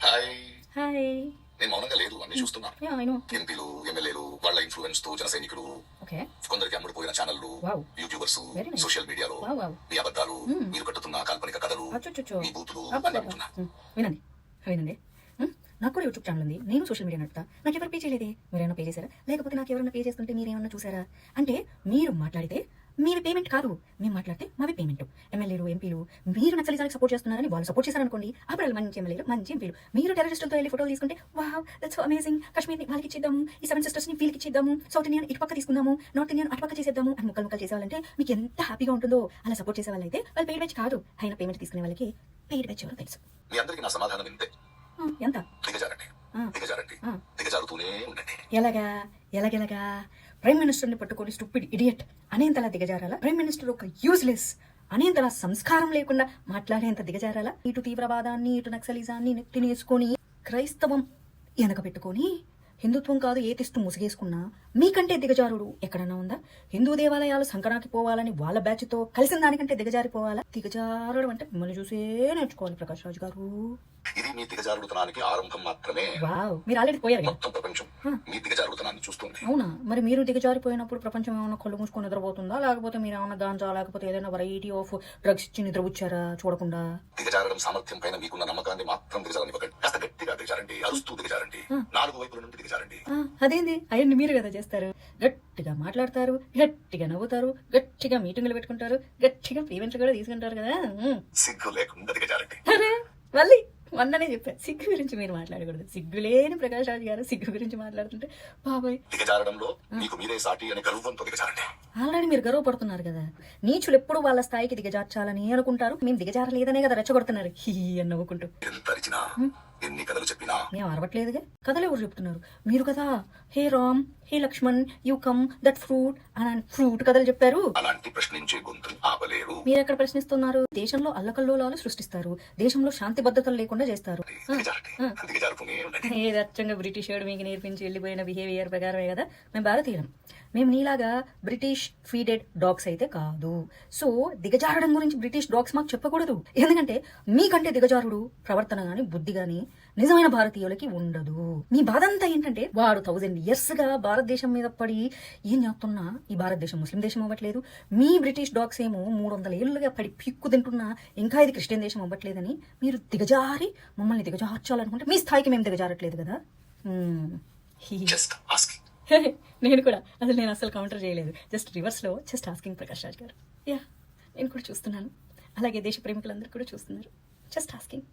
Hi. Hi. నేను మౌనంగా లేదు, అన్ని చూస్తున్నా. ఎంపీలు, ఎమ్మెల్యేలు, వాళ్ళ ఇన్ఫ్లుయెన్స్ తో జన సైనికులు, కొందరికి అమ్ముడుపోయిన ఛానళ్లు, యూట్యూబర్స్, సోషల్ మీడియాలో మీ అబద్ధాలు, మీరు కట్టుతున్న కాల్పనిక కథలు, మీ బూతులు వినండి వినండి. నాకు కూడా యూట్యూబ్ ఛానల్ ఉంది, నేను సోషల్ మీడియా నడుపుతా. నాకు ఎవరు పే చేయలేదే, మీరేమన్నా పే చేశారా? లేకపోతే నాకు ఎవరైనా పే చేస్తుంటే మీరేమన్నా చూసారా? అంటే మీరు మాట్లాడితే మీవి పేమెంట్ కాదు, మేము మాట్లాడితే మావి పేమెంట్. ఎమ్మెల్యేలు, ఎంపీలు మీరు నక్సలిజానికి సపోర్ట్ చేస్తున్నారని వాళ్ళు సపోర్ట్ చేశారనుకోండి, అప్పుడు వాళ్ళు మంచి ఎమ్మెల్యేలు, మంచి ఎంపీలు. మీరు టెర్రరిస్టులతో వెళ్ళి ఫోటోలు తీసుకుంటే వావ్ దట్స్ సో అమేజింగ్, కాశ్మీర్ని వాళ్ళకి ఇచ్చేద్దాము, ఈ 7 sisters ని వీళ్ళకి ఇచ్చేద్దాము, సౌత్ ఇండియన్ ఇటు పక్క తీసుకుందాము, నార్త్ ఇండియన్ అటు పక్క చేసేద్దాము అని ముక్కలు చేసేవాళ్ళంటే మీకు ఎంత హ్యాపీగా ఉంటుందో. అలా సపోర్ట్ చేసే వాళ్ళైతే వాళ్ళు పెయిడ్ బ్యాచ్ కాదు, అయినా పేమెంట్ తీసుకునే వాళ్ళకి పెయిడ్ బ్యాచ్ ఎవరో తెలుసు. మీ అందరికీ నా సమాధానం ఇంతే, ఎంత దిగజారుతూనే ఉండండి. ఎలాగా ఎలాగెలాగా ప్రైమ్ మినిస్టర్ని పట్టుకొని స్టూపిడ్ ఇడియట్ అనేంతలా దిగజారాలా? ప్రైమ్ మినిస్టర్ ఒక యూజ్లెస్ అనేంతలా సంస్కారం లేకుండా మాట్లాడేంత దిగజారాలా? ఇటు తీవ్రవాదాన్ని, ఇటు నక్సలిజాన్ని నెత్తినేసుకొని క్రైస్తవం వెనక పెట్టుకొని హిందుత్వం కాదు ఏతిస్తూ ముసిగేసుకున్నా మీకంటే దిగజారుడు ఎక్కడన్నా ఉందా? హిందూ దేవాలయాలు సంకరాకి పోవాలని వాళ్ళ బ్యాచ్తో కలిసిన దానికంటే దిగజారిపోవాలా? దిగజారుడు అంటే మిమ్మల్ని చూసే నేర్చుకోవాలి ప్రకాష్ రాజ్ గారు. ఇది మీ దిగజారుడుతనానికి ఆరంభం మాత్రమే. వావ్, మీరు ఆల్రెడీ పోయారు. మొత్తం ప్రపంచం మీ దిగజారుడుతనాన్ని చూస్తుంది. అవునా? మరి మీరు దిగజారిపోయినప్పుడు ప్రపంచం ఏమైనా కళ్ళు మూసుకొని నిద్రపోతుందా? లేకపోతే మీరు ఏమైనా గాంజా లేకపోతే ఏదైనా వెరైటీ ఆఫ్ డ్రగ్స్ ఇచ్చి నిద్రపుచ్చారా చూడకుండా? దిగజారడం సామర్థ్యం పైన మీకున్న నమ్మకాన్ని మాత్రం దిగజారనివ్వకండి. కాస్త గట్టిగా దిగజారండి, అరుస్తూ దిగజారండి, 4 వైపుల నుండి దిగజారండి. అదేంది? అవన్నీ మీరు కదా చేస్తారు. గట్టిగా మాట్లాడతారు, గట్టిగా నవ్వుతారు, గట్టిగా మీటింగులు పెట్టుకుంటారు, గట్టిగా ఈవెంట్లు కూడా తీసుకుంటారు కదా. సిగ్గు లేకుండా దిగజారండి. అరే మళ్ళీ మొన్ననే చెప్పారు సిగ్గు గురించి మీరు మాట్లాడకూడదు. సిగ్గులేని ప్రకాష్ రాజ్ గారు సిగ్గు గురించి మాట్లాడుతుంటే బాబాయ్. దిగజారడంలో మీకు మీరే సాటి అని గర్వంతో దిగజారండి. ఆల్రెడీ మీరు గర్వపడుతున్నారు కదా. నీచులు ఎప్పుడు వాళ్ళ స్థాయికి దిగజార్చాలని అనుకుంటారు. మేము దిగజారలేదనే కదా రెచ్చగొడుతున్నారు హీ అని నవ్వుకుంటూ. ఎంత అరిచినా, ఎన్ని కథలు చెప్పినా మేము అరవట్లేదుగా. కథలు ఎవరు చెప్తున్నారు? మీరు కదా. Hey Ram, hey Lakshman, you come that fruit అని ఫ్రూట్ కథలు చెప్పారు. అలాంటి ప్రశ్నించే గొంతును ఆపలేరు. మీరు ఎక్కడ ప్రశ్నిస్తున్నారు? దేశంలో అల్లకల్లోలాలు సృష్టిస్తారు, దేశంలో శాంతి భద్రతలు లేకుండా చేస్తారు. ఏది అచ్చంగా బ్రిటిష్ వాడు మీకు నేర్పించి వెళ్ళిపోయిన బిహేవియర్ ప్రకారమే కదా. మేము భారతీయులం, మేము నీలాగా బ్రిటిష్ ఫీడెడ్ డాగ్స్ అయితే కాదు. సో దిగజారడం గురించి బ్రిటిష్ డాగ్స్ మాకు చెప్పకూడదు. ఎందుకంటే మీకంటే దిగజారుడు ప్రవర్తన గాని బుద్ధి గాని నిజమైన భారతీయులకి ఉండదు. మీ బాధ అంతా ఏంటంటే వాడు 1000 years గా భారతదేశం మీద పడి ఏం చేస్తున్నా ఈ భారతదేశం ముస్లిం దేశం అవ్వట్లేదు. మీ బ్రిటిష్ డాగ్స్ ఏమో 300 ఏళ్లుగా పడి పిక్కు తింటున్నా ఇంకా ఇది క్రిస్టియన్ దేశం అవ్వట్లేదని మీరు దిగజారి మమ్మల్ని దిగజార్చాలనుకుంటే మీ స్థాయికి మేము దిగజారట్లేదు కదా. నేను కూడా నేను అసలు కౌంటర్ చేయలేదు, జస్ట్ రివర్స్ లో జస్ట్ ఆస్కింగ్ ప్రకాష్ రాజ్ గారు. యా, నేను కూడా చూస్తున్నాను, అలాగే దేశ ప్రేమికులందరూ కూడా చూస్తున్నారు. Just asking.